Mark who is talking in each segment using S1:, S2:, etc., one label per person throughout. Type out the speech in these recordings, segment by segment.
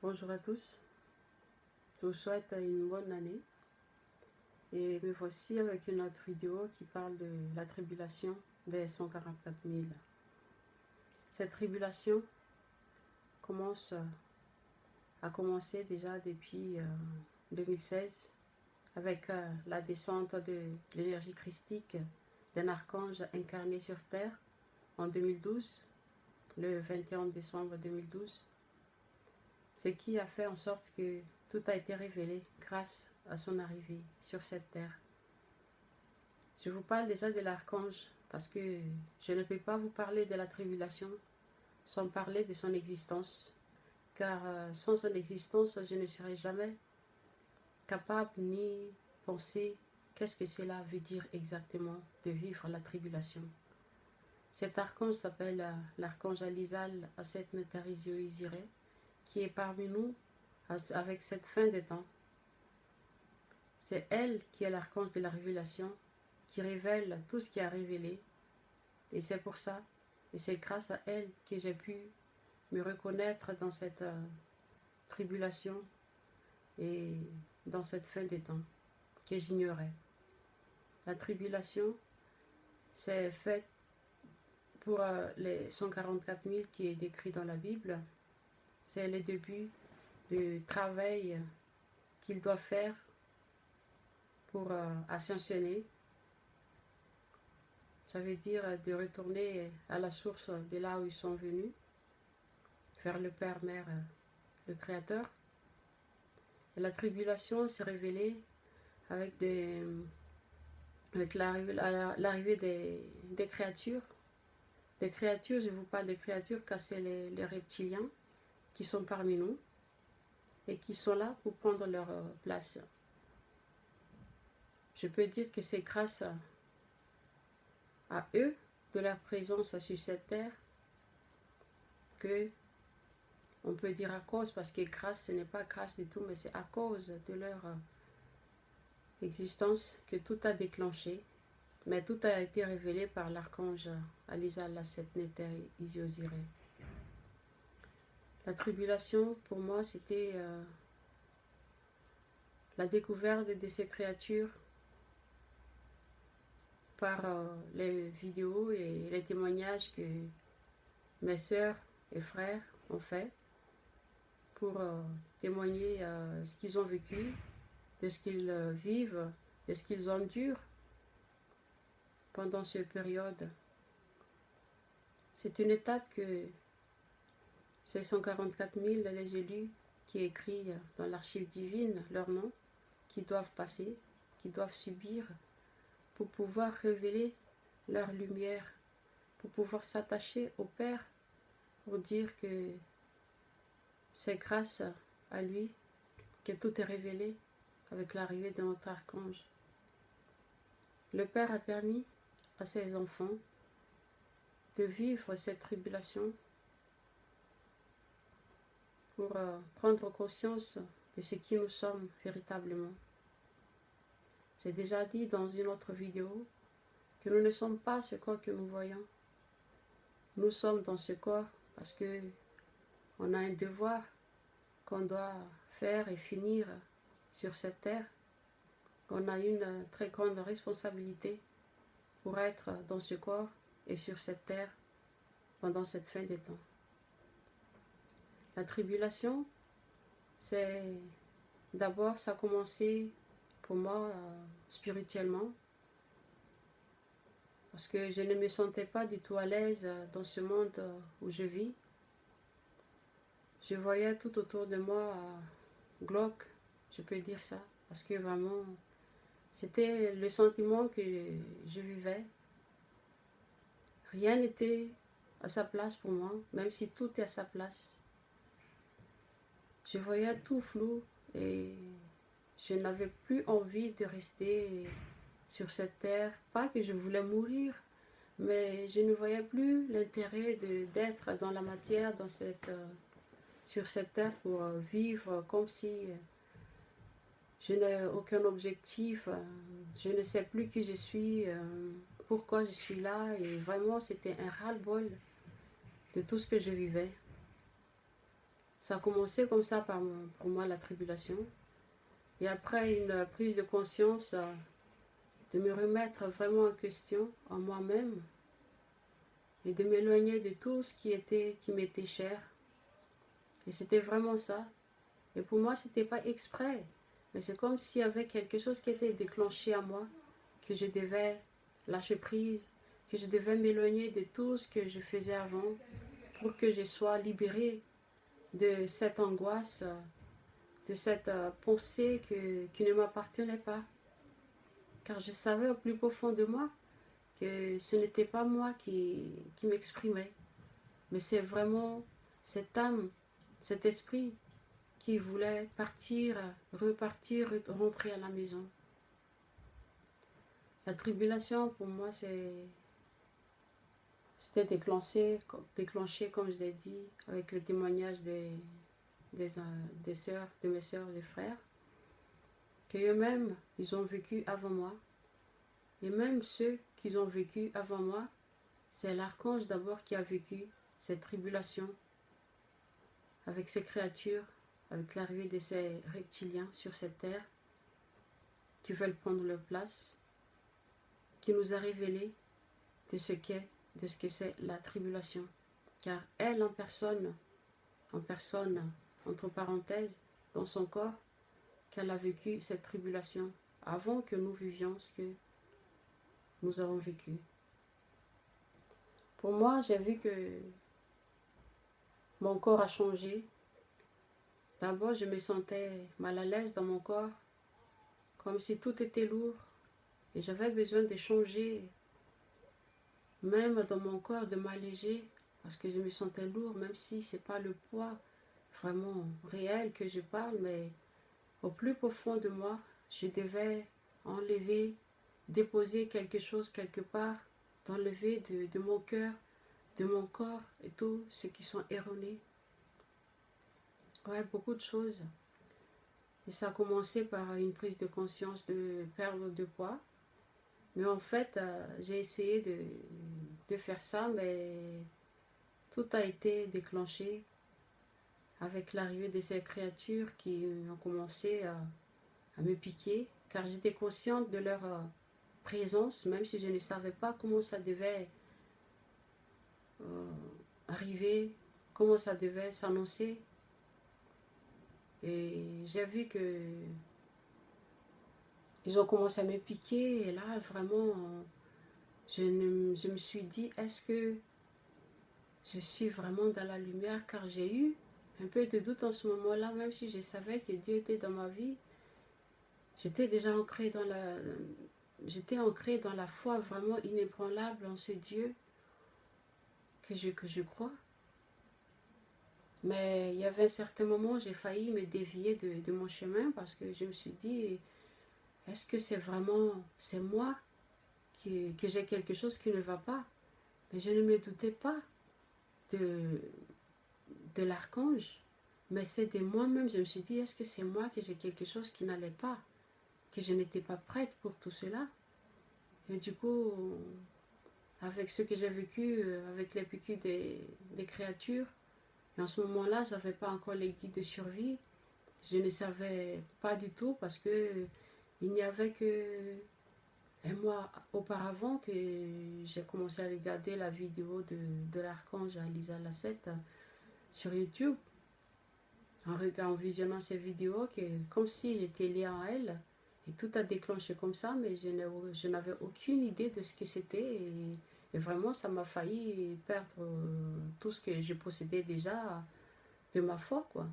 S1: Bonjour à tous, je vous souhaite une bonne année et me voici avec une autre vidéo qui parle de la tribulation des 144 000. Cette tribulation a commencé déjà depuis 2016 avec la descente de l'énergie christique d'un archange incarné sur terre en 2012, le 21 décembre 2012. Ce qui a fait en sorte que tout a été révélé grâce à son arrivée sur cette terre. Je vous parle déjà de l'archange parce que je ne peux pas vous parler de la tribulation sans parler de son existence, car sans son existence, je ne serais jamais capable ni penser qu'est-ce que cela veut dire exactement de vivre la tribulation. Cet archange s'appelle l'archange Alizal Aset Netarizio Isiré, qui est parmi nous avec cette fin des temps. C'est elle qui est l'archange de la révélation, qui révèle tout ce qui a révélé. Et c'est pour ça, et c'est grâce à elle que j'ai pu me reconnaître dans cette tribulation et dans cette fin des temps que j'ignorais. La tribulation, c'est fait pour les 144 000 qui est décrit dans la Bible. C'est le début du travail qu'ils doivent faire pour ascensionner. Ça veut dire de retourner à la source de là où ils sont venus, vers le Père, Mère, le Créateur. Et la tribulation s'est révélée avec l'arrivée des créatures. Des créatures, je vous parle des créatures car c'est les reptiliens qui sont parmi nous et qui sont là pour prendre leur place. Je peux dire que c'est grâce à eux, de leur présence sur cette terre, que on peut dire à cause, parce que grâce, ce n'est pas grâce du tout, mais c'est à cause de leur existence que tout a déclenché, mais tout a été révélé par l'archange Alizal Aset Netarizio Isiré. La tribulation, pour moi, c'était la découverte de ces créatures par les vidéos et les témoignages que mes sœurs et frères ont fait pour témoigner ce qu'ils ont vécu, de ce qu'ils vivent, de ce qu'ils endurent pendant cette période. C'est une étape que ces 144 000, les élus qui écrivent dans l'archive divine leur nom, qui doivent passer, qui doivent subir pour pouvoir révéler leur lumière, pour pouvoir s'attacher au Père, pour dire que c'est grâce à lui que tout est révélé avec l'arrivée de notre archange. Le Père a permis à ses enfants de vivre cette tribulation pour prendre conscience de ce qui nous sommes véritablement. J'ai déjà dit dans une autre vidéo que nous ne sommes pas ce corps que nous voyons. Nous sommes dans ce corps parce que on a un devoir qu'on doit faire et finir sur cette terre. On a une très grande responsabilité pour être dans ce corps et sur cette terre pendant cette fin des temps. La tribulation, c'est d'abord, ça a commencé pour moi spirituellement, parce que je ne me sentais pas du tout à l'aise dans ce monde où je vis. Je voyais tout autour de moi glauque, je peux dire ça, parce que vraiment, c'était le sentiment que je vivais. Rien n'était à sa place pour moi, même si tout est à sa place. Je voyais tout flou et je n'avais plus envie de rester sur cette terre. Pas que je voulais mourir, mais je ne voyais plus l'intérêt d'être dans la matière, sur cette terre pour vivre comme si je n'ai aucun objectif. Je ne sais plus qui je suis, pourquoi je suis là. Et vraiment, c'était un ras-le-bol de tout ce que je vivais. Ça a commencé comme ça pour moi, la tribulation. Et après une prise de conscience, de me remettre vraiment en question en moi-même et de m'éloigner de tout ce qui m'était cher. Et c'était vraiment ça. Et pour moi, ce n'était pas exprès. Mais c'est comme s'il y avait quelque chose qui était déclenché à moi, que je devais lâcher prise, que je devais m'éloigner de tout ce que je faisais avant pour que je sois libérée de cette angoisse, de cette pensée qui ne m'appartenait pas. Car je savais au plus profond de moi que ce n'était pas moi qui m'exprimais, mais c'est vraiment cette âme, cet esprit qui voulait partir, repartir, rentrer à la maison. La tribulation, pour moi, c'était déclenché, comme je l'ai dit, avec le témoignage des sœurs, de mes sœurs et frères, qu'eux-mêmes, ils ont vécu avant moi. Et même ceux qui ont vécu avant moi, c'est l'archange d'abord qui a vécu cette tribulation avec ces créatures, avec l'arrivée de ces reptiliens sur cette terre qui veulent prendre leur place, qui nous a révélé de ce que c'est la tribulation. Car elle, en personne, entre parenthèses, dans son corps, qu'elle a vécu cette tribulation avant que nous vivions ce que nous avons vécu. Pour moi, j'ai vu que mon corps a changé. D'abord, je me sentais mal à l'aise dans mon corps, comme si tout était lourd. Et j'avais besoin de changer, même dans mon corps, de m'alléger, parce que je me sentais lourd, même si ce n'est pas le poids vraiment réel que je parle, mais au plus profond de moi, je devais enlever, déposer quelque chose quelque part, d'enlever de mon cœur, de mon corps et tout ce qui sont erronés. Ouais, beaucoup de choses. Et ça a commencé par une prise de conscience de perdre de poids. Mais en fait, j'ai essayé de faire ça, mais tout a été déclenché avec l'arrivée de ces créatures qui ont commencé à me piquer, car j'étais consciente de leur présence, même si je ne savais pas comment ça devait arriver, comment ça devait s'annoncer. Et j'ai vu que ils ont commencé à me piquer, et là, vraiment, je me suis dit, est-ce que je suis vraiment dans la lumière? Car j'ai eu un peu de doute en ce moment-là, même si je savais que Dieu était dans ma vie. J'étais déjà ancrée dans la foi vraiment inébranlable en ce Dieu que je crois. Mais il y avait un certain moment, j'ai failli me dévier de mon chemin parce que je me suis dit, est-ce que c'est moi que j'ai quelque chose qui ne va pas? Mais je ne me doutais pas de l'archange, mais c'est de moi-même. Je me suis dit, est-ce que c'est moi que j'ai quelque chose qui n'allait pas, que je n'étais pas prête pour tout cela? Et du coup, avec ce que j'ai vécu, avec les piqûres des créatures, et en ce moment-là, je n'avais pas encore les guides de survie. Je ne savais pas du tout parce que il n'y avait que un mois auparavant que j'ai commencé à regarder la vidéo de l'archange Lisa Lassette sur YouTube. En visionnant ces vidéos, comme si j'étais liée à elle. Et tout a déclenché comme ça, mais je n'avais aucune idée de ce que c'était. Et vraiment, ça m'a failli perdre tout ce que je possédais déjà de ma foi, quoi.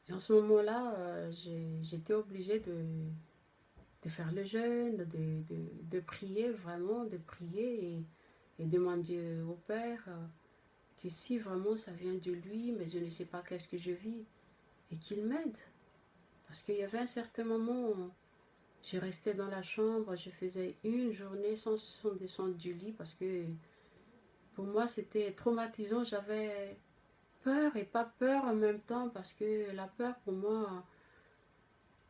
S1: Et en ce moment-là, j'étais obligée de faire le jeûne, de prier, vraiment, de prier et demander au Père que si vraiment ça vient de lui, mais je ne sais pas qu'est-ce que je vis, et qu'il m'aide. Parce qu'il y avait un certain moment, je restais dans la chambre, je faisais une journée sans descendre du lit parce que pour moi c'était traumatisant. J'avais peur et pas peur en même temps parce que la peur pour moi,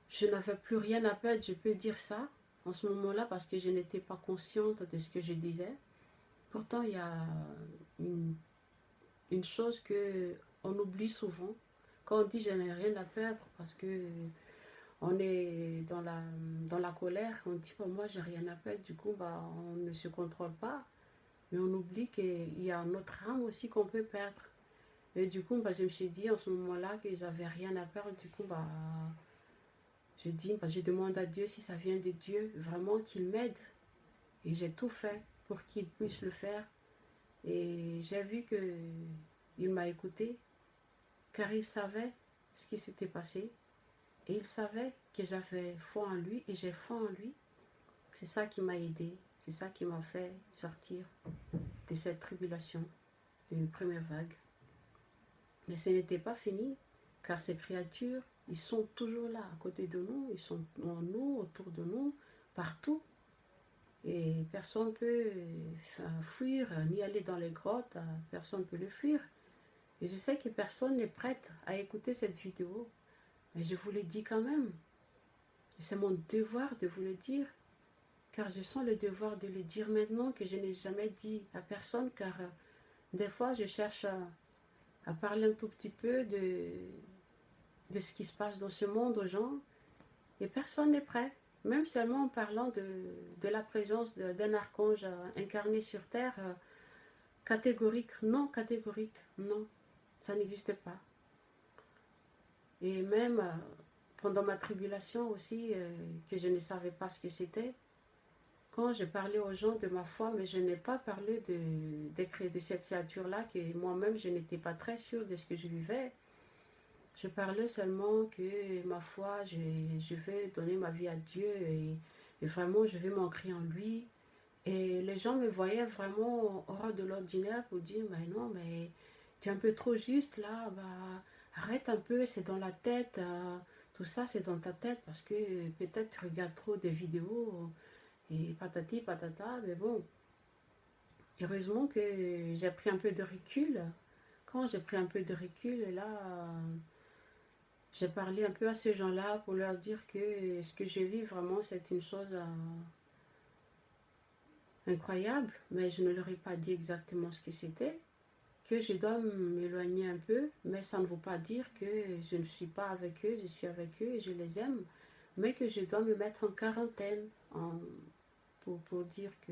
S1: je n'avais plus rien à perdre, je peux dire ça en ce moment-là parce que je n'étais pas consciente de ce que je disais. Pourtant il y a une une chose que on oublie souvent. Quand on dit je n'ai rien à perdre parce que on est dans la colère, on dit bah, moi j'ai rien à perdre, du coup bah, on ne se contrôle pas. Mais on oublie qu'il y a notre âme aussi qu'on peut perdre. Et du coup, bah, je me suis dit en ce moment-là que j'avais rien à perdre. Du coup, bah, je dis, bah, je demande à Dieu si ça vient de Dieu, vraiment qu'il m'aide. Et j'ai tout fait pour qu'il puisse le faire. Et j'ai vu qu'il m'a écouté, car il savait ce qui s'était passé. Et il savait que j'avais foi en lui et j'ai foi en lui. C'est ça qui m'a aidé. C'est ça qui m'a fait sortir de cette tribulation, d'une première vague. Mais ce n'était pas fini, car ces créatures, ils sont toujours là, à côté de nous, ils sont en nous, autour de nous, partout. Et personne ne peut fuir, ni aller dans les grottes, personne ne peut le fuir. Et je sais que personne n'est prête à écouter cette vidéo, mais je vous le dis quand même. C'est mon devoir de vous le dire, car je sens le devoir de le dire maintenant que je n'ai jamais dit à personne, car des fois je cherche à parler un tout petit peu de ce qui se passe dans ce monde aux gens, et personne n'est prêt. Même seulement en parlant de la présence d'un archange incarné sur terre, catégorique, non, ça n'existe pas. Et même pendant ma tribulation aussi, que je ne savais pas ce que c'était, quand j'ai parlé aux gens de ma foi, mais je n'ai pas parlé de cette créature-là, que moi-même je n'étais pas très sûre de ce que je vivais. Je parlais seulement que ma foi, je vais donner ma vie à Dieu et vraiment je vais m'ancrer en lui. Et les gens me voyaient vraiment hors de l'ordinaire pour dire, mais non, mais tu es un peu trop juste là, bah, arrête un peu, c'est dans la tête, tout ça c'est dans ta tête parce que peut-être tu regardes trop des vidéos et patati patata, mais bon, heureusement que j'ai pris un peu de recul. Quand j'ai pris un peu de recul, là, j'ai parlé un peu à ces gens-là pour leur dire que ce que je vis vraiment c'est une chose incroyable, mais je ne leur ai pas dit exactement ce que c'était, que je dois m'éloigner un peu, mais ça ne veut pas dire que je ne suis pas avec eux, je suis avec eux et je les aime, mais que je dois me mettre en quarantaine pour dire que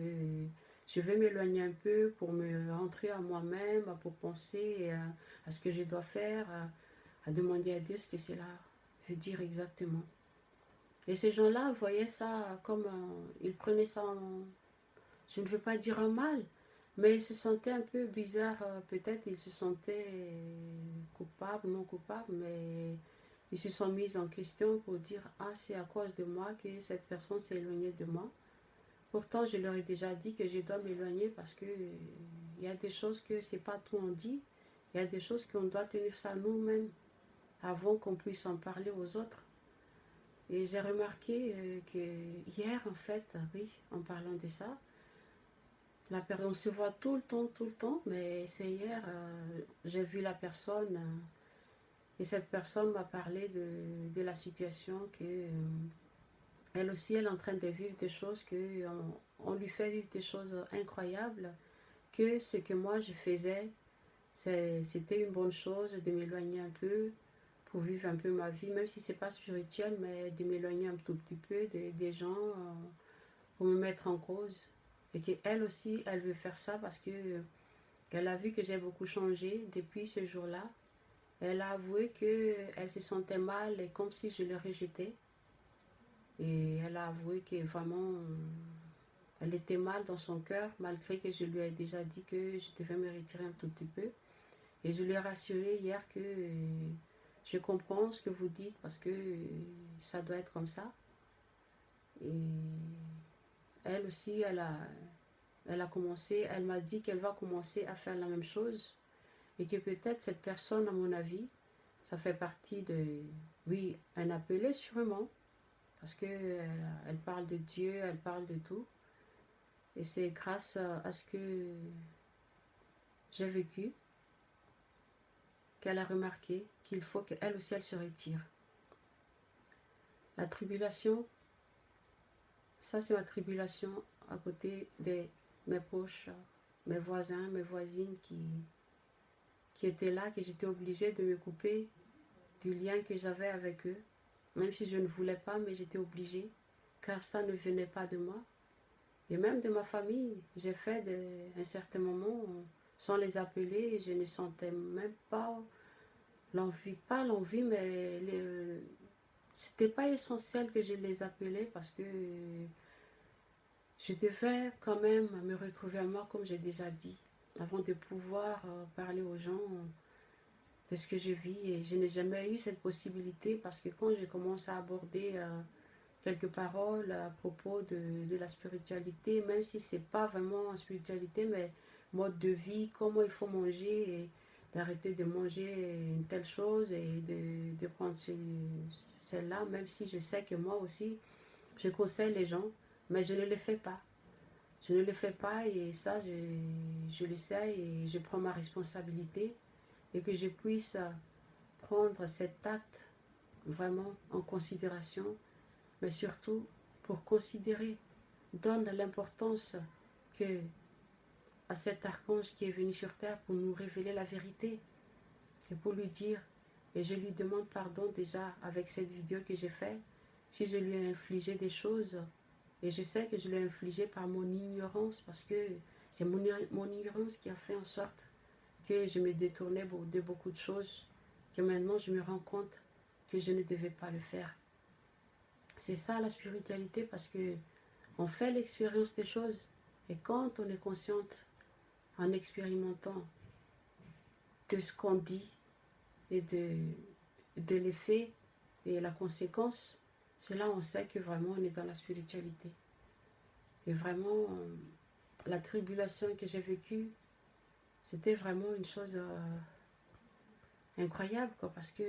S1: je vais m'éloigner un peu pour me rentrer à moi-même, pour penser à ce que je dois faire, à demander à Dieu ce que cela veut dire exactement. Et ces gens-là voyaient ça comme, ils prenaient ça en, je ne veux pas dire en mal, mais ils se sentaient un peu bizarres, peut-être ils se sentaient coupables, non coupables, mais ils se sont mis en question pour dire, ah c'est à cause de moi que cette personne s'est éloignée de moi. Pourtant, je leur ai déjà dit que je dois m'éloigner parce que il y a des choses que c'est pas tout on dit, il y a des choses qu'on doit tenir ça nous-mêmes avant qu'on puisse en parler aux autres. Et j'ai remarqué que hier, en fait, oui, en parlant de ça, on se voit tout le temps, mais c'est hier, j'ai vu la personne et cette personne m'a parlé de la situation que elle aussi, elle est en train de vivre des choses, on lui fait vivre des choses incroyables, que ce que moi je faisais, c'était une bonne chose de m'éloigner un peu pour vivre un peu ma vie, même si c'est pas spirituel, mais de m'éloigner un tout petit peu des gens pour me mettre en cause. Et qu'elle aussi, elle veut faire ça parce que elle a vu que j'ai beaucoup changé depuis ce jour-là. Elle a avoué qu'elle se sentait mal et comme si je le rejetais. Et elle a avoué que vraiment, elle était mal dans son cœur, malgré que je lui ai déjà dit que je devais me retirer un tout petit peu. Et je lui ai rassuré hier que je comprends ce que vous dites parce que ça doit être comme ça. Et elle aussi, elle a commencé, elle m'a dit qu'elle va commencer à faire la même chose. Et que peut-être cette personne, à mon avis, ça fait partie de, oui, un appelé sûrement. Parce qu'elle parle de Dieu, elle parle de tout. Et c'est grâce à ce que j'ai vécu qu'elle a remarqué qu'il faut qu'elle aussi, elle se retire. La tribulation, ça c'est ma tribulation à côté de mes proches, mes voisins, mes voisines qui qui étaient là, que j'étais obligée de me couper du lien que j'avais avec eux, même si je ne voulais pas, mais j'étais obligée, car ça ne venait pas de moi. Et même de ma famille, j'ai fait un certain moment, sans les appeler, je ne sentais même pas l'envie, mais c'était pas essentiel que je les appelais parce que je devais quand même me retrouver à moi, comme j'ai déjà dit, avant de pouvoir parler aux gens de ce que je vis. Et je n'ai jamais eu cette possibilité parce que quand je commence à aborder quelques paroles à propos de la spiritualité, même si c'est pas vraiment spiritualité, mais mode de vie, comment il faut manger, et d'arrêter de manger une telle chose et de prendre celle-là, même si je sais que moi aussi, je conseille les gens, mais je ne le fais pas. Je ne le fais pas et ça, je le sais et je prends ma responsabilité et que je puisse prendre cet acte vraiment en considération, mais surtout pour considérer, donne l'importance que à cet archange qui est venu sur terre pour nous révéler la vérité et pour lui dire, et je lui demande pardon déjà avec cette vidéo que j'ai faite, si je lui ai infligé des choses, et je sais que je l'ai infligé par mon ignorance, parce que c'est mon ignorance qui a fait en sorte que je me détournais de beaucoup de choses, que maintenant je me rends compte que je ne devais pas le faire. C'est ça la spiritualité, parce que on fait l'expérience des choses, et quand on est consciente, en expérimentant de ce qu'on dit et de l'effet et la conséquence, c'est là où on sait que vraiment on est dans la spiritualité. Et vraiment, la tribulation que j'ai vécue, c'était vraiment une chose incroyable, quoi, parce que,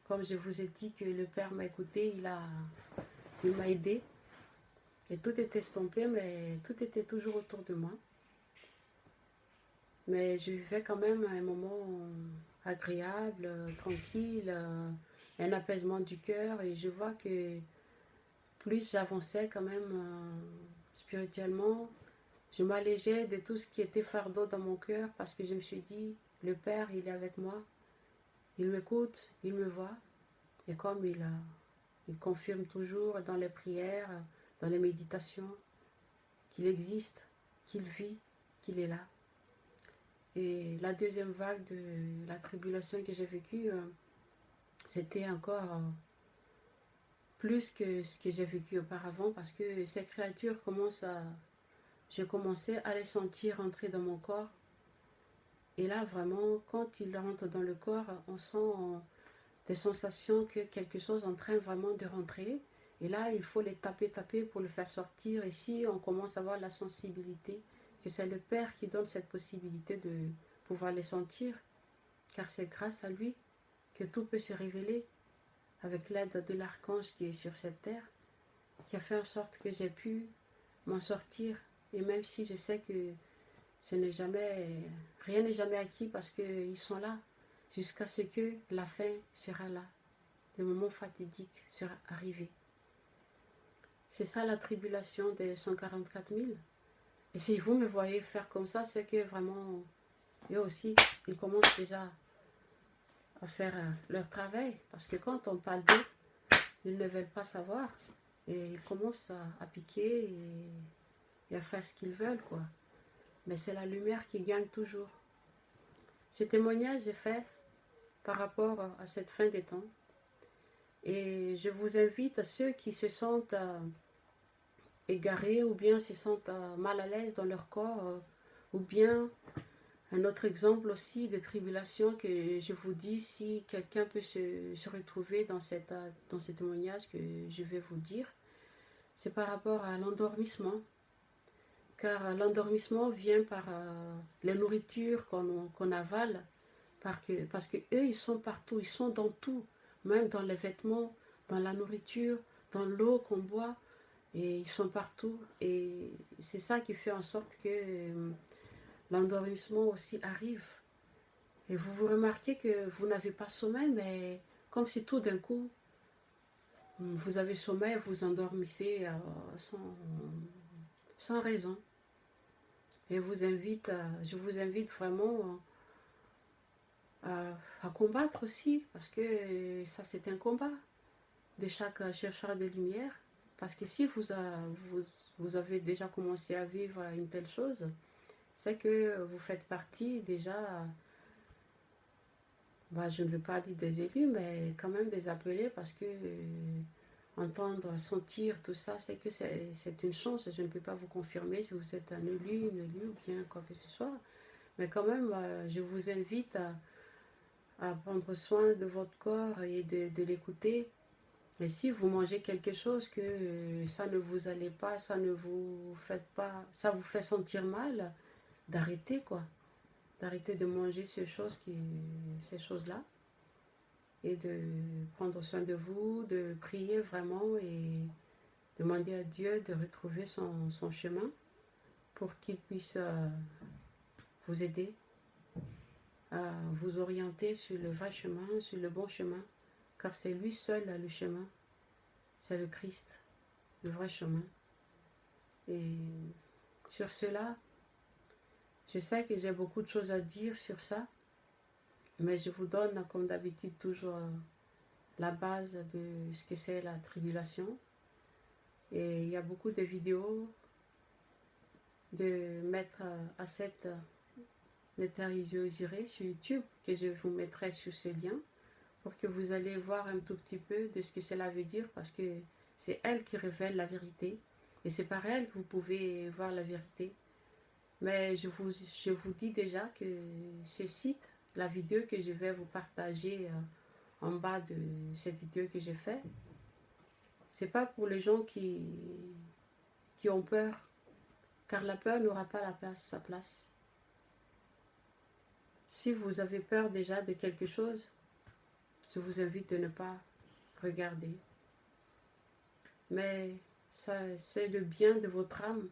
S1: comme je vous ai dit que le Père m'a écouté, il m'a aidé, et tout était estompé, mais tout était toujours autour de moi. Mais je vivais quand même un moment agréable, tranquille, un apaisement du cœur, et je vois que plus j'avançais quand même spirituellement, je m'allégeais de tout ce qui était fardeau dans mon cœur, parce que je me suis dit, le Père, il est avec moi, il m'écoute, il me voit, et comme il confirme toujours dans les prières, dans les méditations, qu'il existe, qu'il vit, qu'il est là. Et la deuxième vague de la tribulation que j'ai vécue, c'était encore plus que ce que j'ai vécu auparavant, parce que ces créatures je commençais à les sentir entrer dans mon corps. Et là, vraiment, quand ils rentrent dans le corps, on sent des sensations que quelque chose est en train vraiment de rentrer. Et là, il faut les taper pour le faire sortir. Et si on commence à avoir la sensibilité, que c'est le Père qui donne cette possibilité de pouvoir les sentir, car c'est grâce à lui que tout peut se révéler, avec l'aide de l'archange qui est sur cette terre, qui a fait en sorte que j'ai pu m'en sortir. Et même si je sais que rien n'est jamais acquis, parce qu'ils sont là jusqu'à ce que la fin sera là, le moment fatidique sera arrivé. C'est ça la tribulation des 144 000. Et si vous me voyez faire comme ça, c'est que vraiment, eux aussi, ils commencent déjà à faire leur travail. Parce que quand on parle d'eux, ils ne veulent pas savoir. Et ils commencent à piquer et à faire ce qu'ils veulent, quoi. Mais c'est la lumière qui gagne toujours. Ce témoignage est fait par rapport à cette fin des temps. Et je vous invite, à ceux qui se sentent égarés ou bien se sentent mal à l'aise dans leur corps, ou bien un autre exemple aussi de tribulation que je vous dis, si quelqu'un peut se retrouver dans ce témoignage que je vais vous dire, c'est par rapport à l'endormissement. Car l'endormissement vient par la nourriture qu'on avale, parce que eux, ils sont partout, ils sont dans tout, même dans les vêtements, dans la nourriture, dans l'eau qu'on boit, et ils sont partout. Et c'est ça qui fait en sorte que l'endormissement aussi arrive. Et vous remarquez que vous n'avez pas sommeil, mais comme si tout d'un coup, vous avez sommeil, vous endormissez sans raison. Et je vous invite vraiment à combattre aussi, parce que ça c'est un combat de chaque chercheur de lumière. Parce que si vous avez déjà commencé à vivre une telle chose, c'est que vous faites partie déjà, bah, je ne veux pas dire des élus, mais quand même des appelés, parce que entendre, sentir tout ça, c'est que c'est une chance. Je ne peux pas vous confirmer si vous êtes un élu, une élue ou bien quoi que ce soit. Mais quand même, je vous invite à prendre soin de votre corps et de l'écouter. Et si vous mangez quelque chose que ça ne vous allait pas, ça ne vous fait pas, ça vous fait sentir mal, d'arrêter quoi. D'arrêter de manger ces choses-là. Et de prendre soin de vous, de prier vraiment et demander à Dieu de retrouver son chemin pour qu'il puisse vous aider à vous orienter sur le vrai chemin, sur le bon chemin, car c'est lui seul le chemin, c'est le Christ, le vrai chemin. Et sur cela, je sais que j'ai beaucoup de choses à dire sur ça, mais je vous donne, comme d'habitude, toujours la base de ce que c'est la tribulation. Et il y a beaucoup de vidéos de Maître Asset Netarisiosiré sur YouTube que je vous mettrai sur ce lien pour que vous allez voir un tout petit peu de ce que cela veut dire, parce que c'est elle qui révèle la vérité et c'est par elle que vous pouvez voir la vérité. Mais je vous dis déjà que ce site, la vidéo que je vais vous partager en bas de cette vidéo que j'ai faite, c'est pas pour les gens qui ont peur, car la peur n'aura pas sa place. Si vous avez peur déjà de quelque chose, je vous invite de ne pas regarder. Mais c'est le bien de votre âme,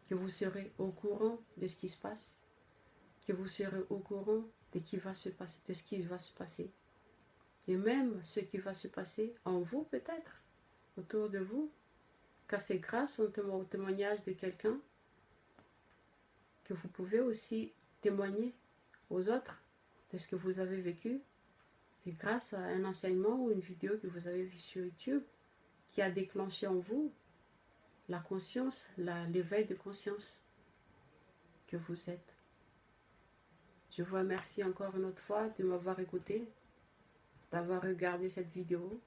S1: que vous serez au courant de ce qui se passe, que vous serez au courant de ce qui va se passer. Et même ce qui va se passer en vous peut-être, autour de vous, car c'est grâce au témoignage de quelqu'un que vous pouvez aussi témoigner aux autres de ce que vous avez vécu, et grâce à un enseignement ou une vidéo que vous avez vue sur YouTube qui a déclenché en vous la conscience, l'éveil de conscience que vous êtes. Je vous remercie encore une autre fois de m'avoir écouté, d'avoir regardé cette vidéo,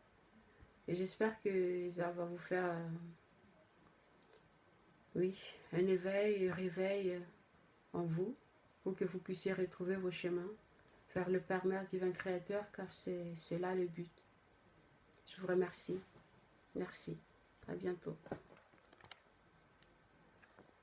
S1: et j'espère que ça va vous faire un éveil, un réveil en vous, pour que vous puissiez retrouver vos chemins vers le Père, Mère, Divin Créateur, car c'est là le but. Je vous remercie. Merci. À bientôt.